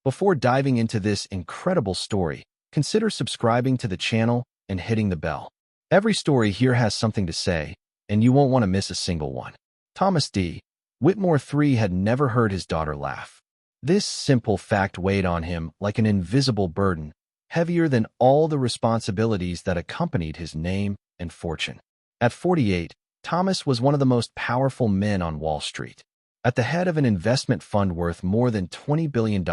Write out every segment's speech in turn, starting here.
Before diving into this incredible story, consider subscribing to the channel and hitting the bell. Every story here has something to say, and you won't want to miss a single one. Thomas D. Whitmore III had never heard his daughter laugh. This simple fact weighed on him like an invisible burden, heavier than all the responsibilities that accompanied his name and fortune. At 48, Thomas was one of the most powerful men on Wall Street. At the head of an investment fund worth more than $20 billion,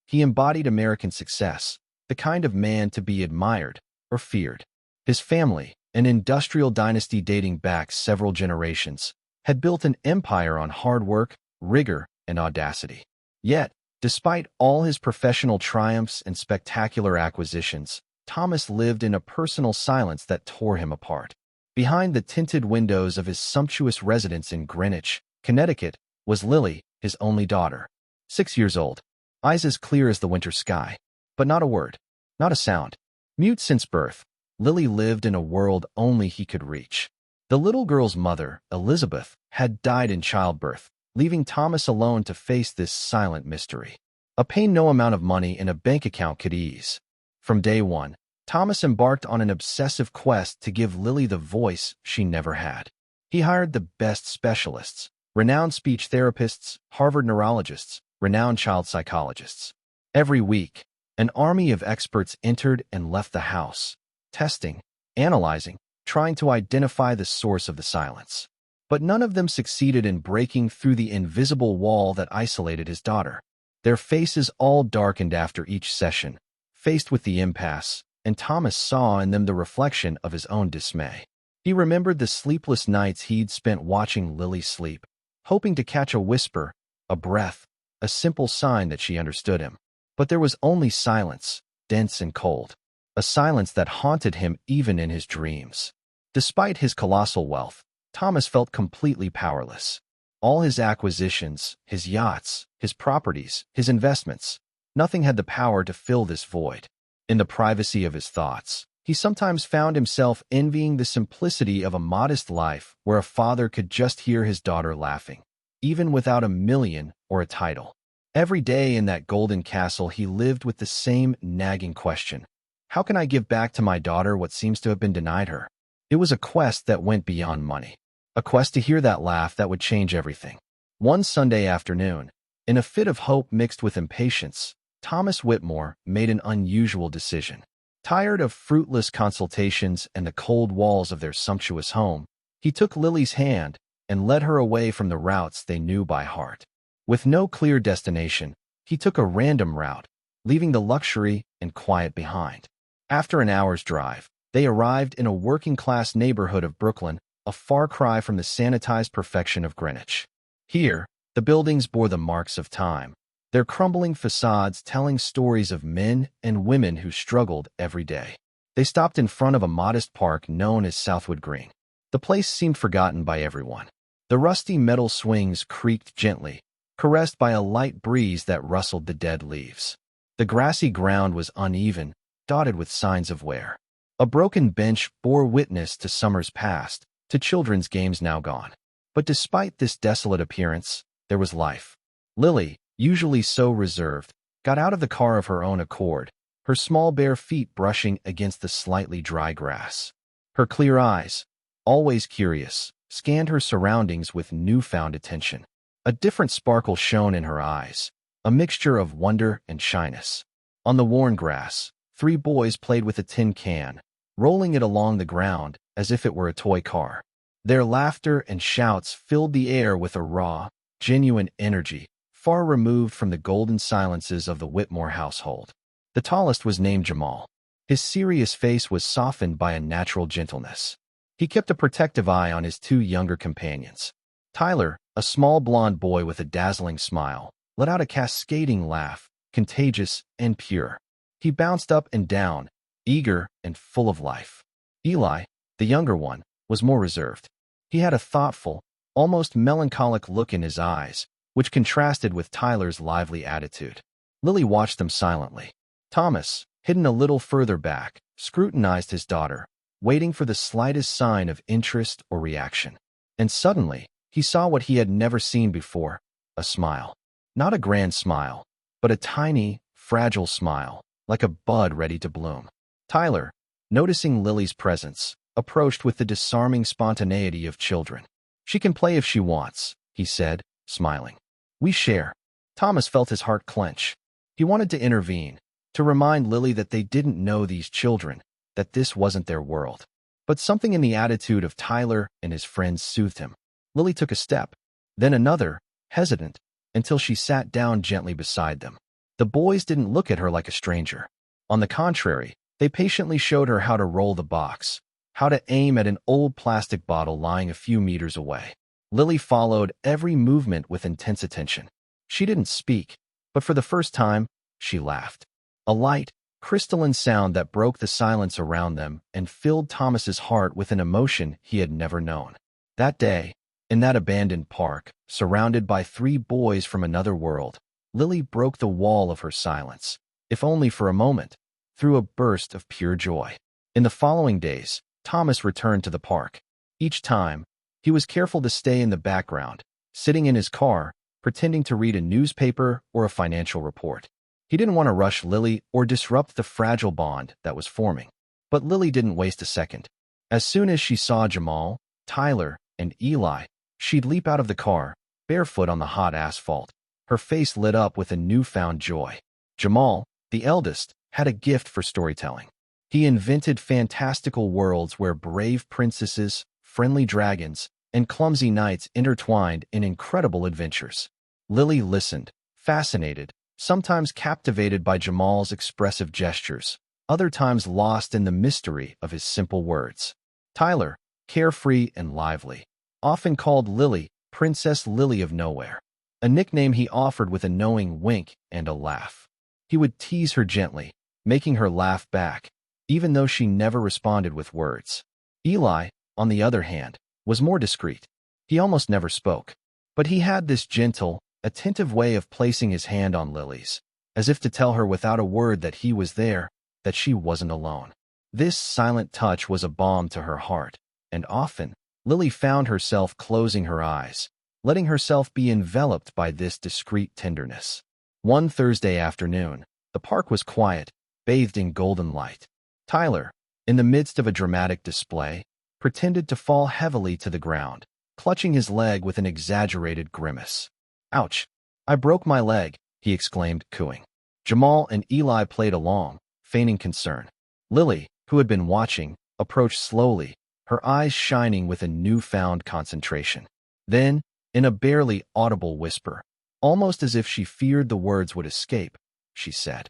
he embodied American success, the kind of man to be admired or feared. His family, an industrial dynasty dating back several generations, had built an empire on hard work, rigor, and audacity. Yet, despite all his professional triumphs and spectacular acquisitions, Thomas lived in a personal silence that tore him apart. Behind the tinted windows of his sumptuous residence in Greenwich, Connecticut, was Lily, his only daughter. 6 years old, eyes as clear as the winter sky, but not a word, not a sound. Mute since birth, Lily lived in a world only he could reach. The little girl's mother, Elizabeth, had died in childbirth, leaving Thomas alone to face this silent mystery, a pain no amount of money in a bank account could ease. From day one, Thomas embarked on an obsessive quest to give Lily the voice she never had. He hired the best specialists, renowned speech therapists, Harvard neurologists, renowned child psychologists. Every week, an army of experts entered and left the house, testing, analyzing, trying to identify the source of the silence. But none of them succeeded in breaking through the invisible wall that isolated his daughter. Their faces all darkened after each session, faced with the impasse, and Thomas saw in them the reflection of his own dismay. He remembered the sleepless nights he'd spent watching Lily sleep, hoping to catch a whisper, a breath, a simple sign that she understood him. But there was only silence, dense and cold, a silence that haunted him even in his dreams. Despite his colossal wealth, Thomas felt completely powerless. All his acquisitions, his yachts, his properties, his investments, nothing had the power to fill this void. In the privacy of his thoughts, he sometimes found himself envying the simplicity of a modest life where a father could just hear his daughter laughing, even without a million or a title. Every day in that golden castle he lived with the same nagging question: how can I give back to my daughter what seems to have been denied her? It was a quest that went beyond money, a quest to hear that laugh that would change everything. One Sunday afternoon, in a fit of hope mixed with impatience, Thomas Whitmore made an unusual decision. Tired of fruitless consultations and the cold walls of their sumptuous home, he took Lily's hand and led her away from the routes they knew by heart. With no clear destination, he took a random route, leaving the luxury and quiet behind. After an hour's drive, they arrived in a working-class neighborhood of Brooklyn, a far cry from the sanitized perfection of Greenwich. Here, the buildings bore the marks of time, their crumbling facades telling stories of men and women who struggled every day. They stopped in front of a modest park known as Southwood Green. The place seemed forgotten by everyone. The rusty metal swings creaked gently, caressed by a light breeze that rustled the dead leaves. The grassy ground was uneven, dotted with signs of wear. A broken bench bore witness to summers past, to children's games now gone. But despite this desolate appearance, there was life. Lily, usually so reserved, got out of the car of her own accord, her small bare feet brushing against the slightly dry grass. Her clear eyes, always curious, scanned her surroundings with newfound attention. A different sparkle shone in her eyes, a mixture of wonder and shyness. On the worn grass, 3 boys played with a tin can, rolling it along the ground as if it were a toy car. Their laughter and shouts filled the air with a raw, genuine energy, far removed from the golden silences of the Whitmore household. The tallest was named Jamal. His serious face was softened by a natural gentleness. He kept a protective eye on his 2 younger companions. Tyler, a small blond boy with a dazzling smile, let out a cascading laugh, contagious and pure. He bounced up and down, eager and full of life. Eli, the younger one, was more reserved. He had a thoughtful, almost melancholic look in his eyes, which contrasted with Tyler's lively attitude. Lily watched them silently. Thomas, hidden a little further back, scrutinized his daughter, waiting for the slightest sign of interest or reaction. And suddenly, he saw what he had never seen before, a smile. Not a grand smile, but a tiny, fragile smile, like a bud ready to bloom. Tyler, noticing Lily's presence, approached with the disarming spontaneity of children. "She can play if she wants," he said, smiling. "We share." Thomas felt his heart clench. He wanted to intervene, to remind Lily that they didn't know these children, that this wasn't their world. But something in the attitude of Tyler and his friends soothed him. Lily took a step, then another, hesitant, until she sat down gently beside them. The boys didn't look at her like a stranger. On the contrary, they patiently showed her how to roll the box, how to aim at an old plastic bottle lying a few meters away. Lily followed every movement with intense attention. She didn't speak, but for the first time, she laughed. A light, crystalline sound that broke the silence around them and filled Thomas's heart with an emotion he had never known. That day, in that abandoned park, surrounded by 3 boys from another world, Lily broke the wall of her silence, if only for a moment, through a burst of pure joy. In the following days, Thomas returned to the park. Each time, he was careful to stay in the background, sitting in his car, pretending to read a newspaper or a financial report. He didn't want to rush Lily or disrupt the fragile bond that was forming. But Lily didn't waste a second. As soon as she saw Jamal, Tyler, and Eli, she'd leap out of the car, barefoot on the hot asphalt. Her face lit up with a newfound joy. Jamal, the eldest, had a gift for storytelling. He invented fantastical worlds where brave princesses, friendly dragons, and clumsy knights intertwined in incredible adventures. Lily listened, fascinated, sometimes captivated by Jamal's expressive gestures, other times lost in the mystery of his simple words. Tyler, carefree and lively, often called Lily Princess Lily of Nowhere, a nickname he offered with a knowing wink and a laugh. He would tease her gently, making her laugh back, even though she never responded with words. Eli, on the other hand, was more discreet. He almost never spoke, but he had this gentle, attentive way of placing his hand on Lily's, as if to tell her without a word that he was there, that she wasn't alone. This silent touch was a balm to her heart, and often, Lily found herself closing her eyes, letting herself be enveloped by this discreet tenderness. One Thursday afternoon, the park was quiet, bathed in golden light. Tyler, in the midst of a dramatic display, pretended to fall heavily to the ground, clutching his leg with an exaggerated grimace. "Ouch! I broke my leg," he exclaimed, cooing. Jamal and Eli played along, feigning concern. Lily, who had been watching, approached slowly, her eyes shining with a newfound concentration. Then, in a barely audible whisper, almost as if she feared the words would escape, she said,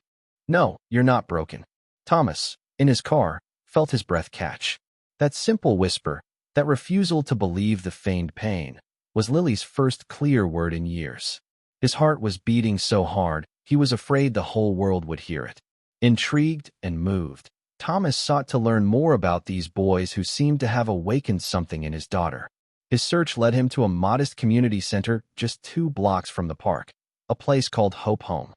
"No, you're not broken." Thomas, in his car, felt his breath catch. That simple whisper, that refusal to believe the feigned pain, was Lily's first clear word in years. His heart was beating so hard, he was afraid the whole world would hear it. Intrigued and moved, Thomas sought to learn more about these boys who seemed to have awakened something in his daughter. His search led him to a modest community center just 2 blocks from the park, a place called Hope Home.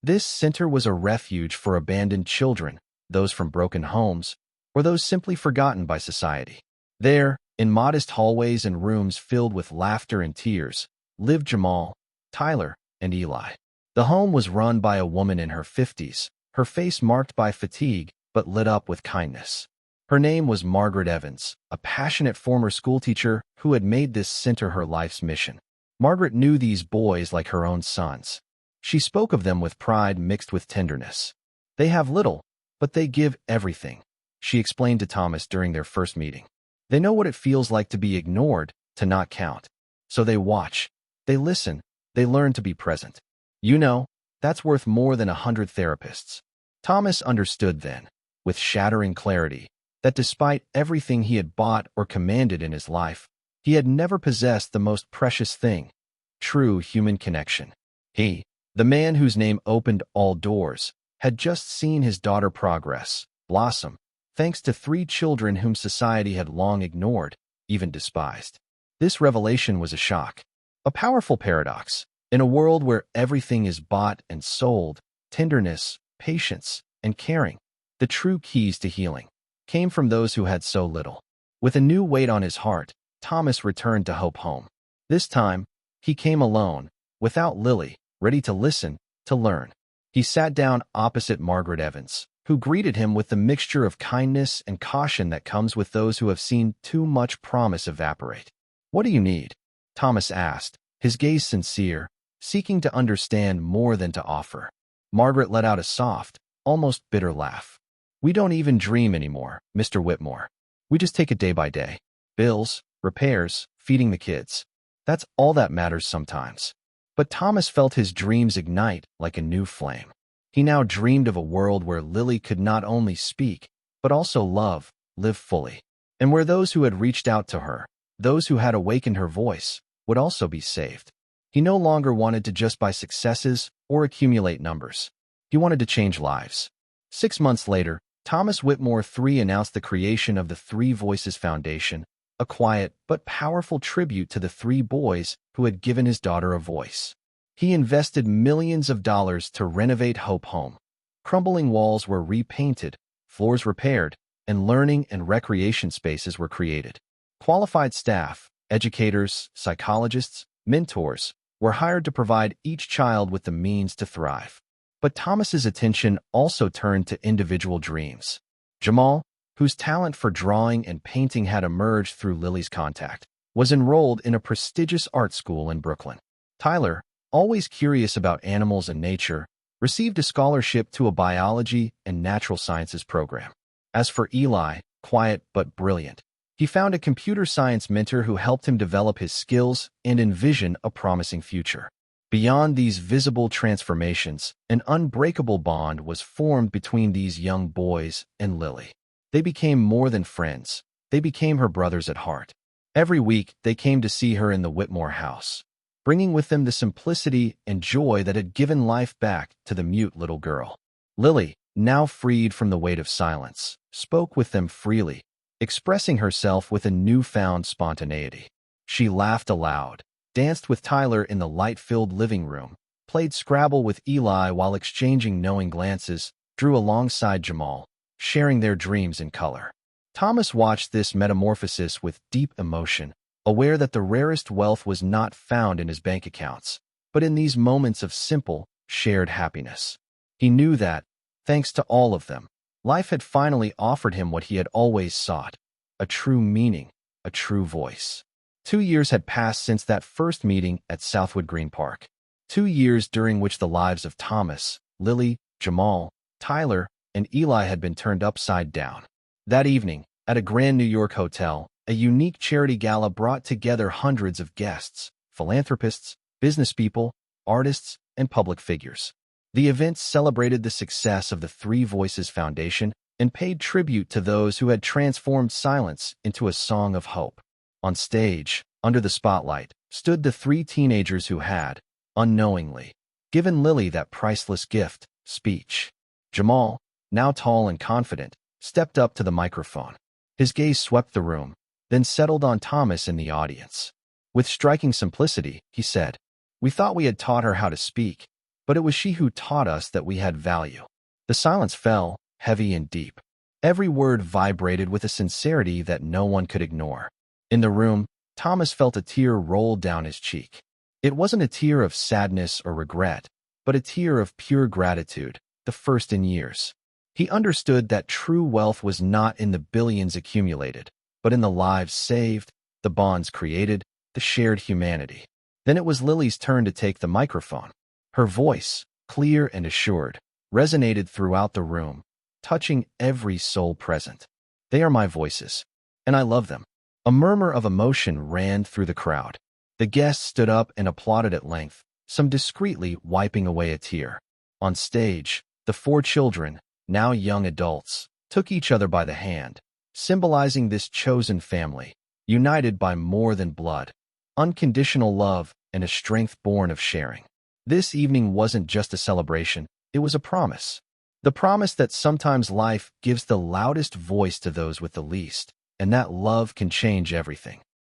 This center was a refuge for abandoned children, those from broken homes, or those simply forgotten by society. There, in modest hallways and rooms filled with laughter and tears, lived Jamal, Tyler, and Eli. The home was run by a woman in her 50s, her face marked by fatigue but lit up with kindness. Her name was Margaret Evans, a passionate former schoolteacher who had made this center her life's mission. Margaret knew these boys like her own sons. She spoke of them with pride mixed with tenderness. "They have little, but they give everything," she explained to Thomas during their first meeting. "They know what it feels like to be ignored, to not count. So they watch, they listen, they learn to be present. You know, that's worth more than 100 therapists." Thomas understood then, with shattering clarity, that despite everything he had bought or commanded in his life, he had never possessed the most precious thing, true human connection. He, the man whose name opened all doors, had just seen his daughter progress, blossom, thanks to 3 children whom society had long ignored, even despised. This revelation was a shock, a powerful paradox. In a world where everything is bought and sold, tenderness, patience, and caring, the true keys to healing, came from those who had so little. With a new weight on his heart, Thomas returned to Hope Home. This time, he came alone, without Lily, ready to listen, to learn. He sat down opposite Margaret Evans, who greeted him with the mixture of kindness and caution that comes with those who have seen too much promise evaporate. "What do you need?" Thomas asked, his gaze sincere, seeking to understand more than to offer. Margaret let out a soft, almost bitter laugh. "We don't even dream anymore, Mr. Whitmore. We just take it day by day. Bills, repairs, feeding the kids. That's all that matters sometimes." But Thomas felt his dreams ignite like a new flame. He now dreamed of a world where Lily could not only speak, but also love, live fully, and where those who had reached out to her, those who had awakened her voice, would also be saved. He no longer wanted to just buy successes or accumulate numbers. He wanted to change lives. 6 months later, Thomas Whitmore III announced the creation of the Three Voices Foundation, a quiet but powerful tribute to the 3 boys who had given his daughter a voice. He invested millions of dollars to renovate Hope Home. Crumbling walls were repainted, floors repaired, and learning and recreation spaces were created. Qualified staff, educators, psychologists, mentors, were hired to provide each child with the means to thrive. But Thomas's attention also turned to individual dreams. Jamal, whose talent for drawing and painting had emerged through Lily's contact, was enrolled in a prestigious art school in Brooklyn. Tyler, always curious about animals and nature, received a scholarship to a biology and natural sciences program. As for Eli, quiet but brilliant, he found a computer science mentor who helped him develop his skills and envision a promising future. Beyond these visible transformations, an unbreakable bond was formed between these young boys and Lily. They became more than friends. They became her brothers at heart. Every week, they came to see her in the Whitmore house, bringing with them the simplicity and joy that had given life back to the mute little girl. Lily, now freed from the weight of silence, spoke with them freely, expressing herself with a newfound spontaneity. She laughed aloud, danced with Tyler in the light-filled living room, played Scrabble with Eli while exchanging knowing glances, drew alongside Jamal, sharing their dreams in color. Thomas watched this metamorphosis with deep emotion, aware that the rarest wealth was not found in his bank accounts, but in these moments of simple, shared happiness. He knew that, thanks to all of them, life had finally offered him what he had always sought, a true meaning, a true voice. 2 years had passed since that first meeting at Southwood Green Park. 2 years during which the lives of Thomas, Lily, Jamal, Tyler, and Eli had been turned upside down. That evening, at a grand New York hotel, a unique charity gala brought together hundreds of guests, philanthropists, businesspeople, artists, and public figures. The event celebrated the success of the Three Voices Foundation and paid tribute to those who had transformed silence into a song of hope. On stage, under the spotlight, stood the 3 teenagers who had, unknowingly, given Lily that priceless gift, speech. Jamal, now tall and confident, stepped up to the microphone. His gaze swept the room, then settled on Thomas in the audience. With striking simplicity, he said, "We thought we had taught her how to speak, but it was she who taught us that we had value." The silence fell, heavy and deep. Every word vibrated with a sincerity that no one could ignore. In the room, Thomas felt a tear roll down his cheek. It wasn't a tear of sadness or regret, but a tear of pure gratitude, the first in years. He understood that true wealth was not in the billions accumulated, but in the lives saved, the bonds created, the shared humanity. Then it was Lily's turn to take the microphone. Her voice, clear and assured, resonated throughout the room, touching every soul present. "They are my voices, and I love them." A murmur of emotion ran through the crowd. The guests stood up and applauded at length, some discreetly wiping away a tear. On stage, the 4 children, now young adults, took each other by the hand, symbolizing this chosen family, united by more than blood, unconditional love, and a strength born of sharing. This evening wasn't just a celebration, it was a promise. The promise that sometimes life gives the loudest voice to those with the least, and that love can change everything.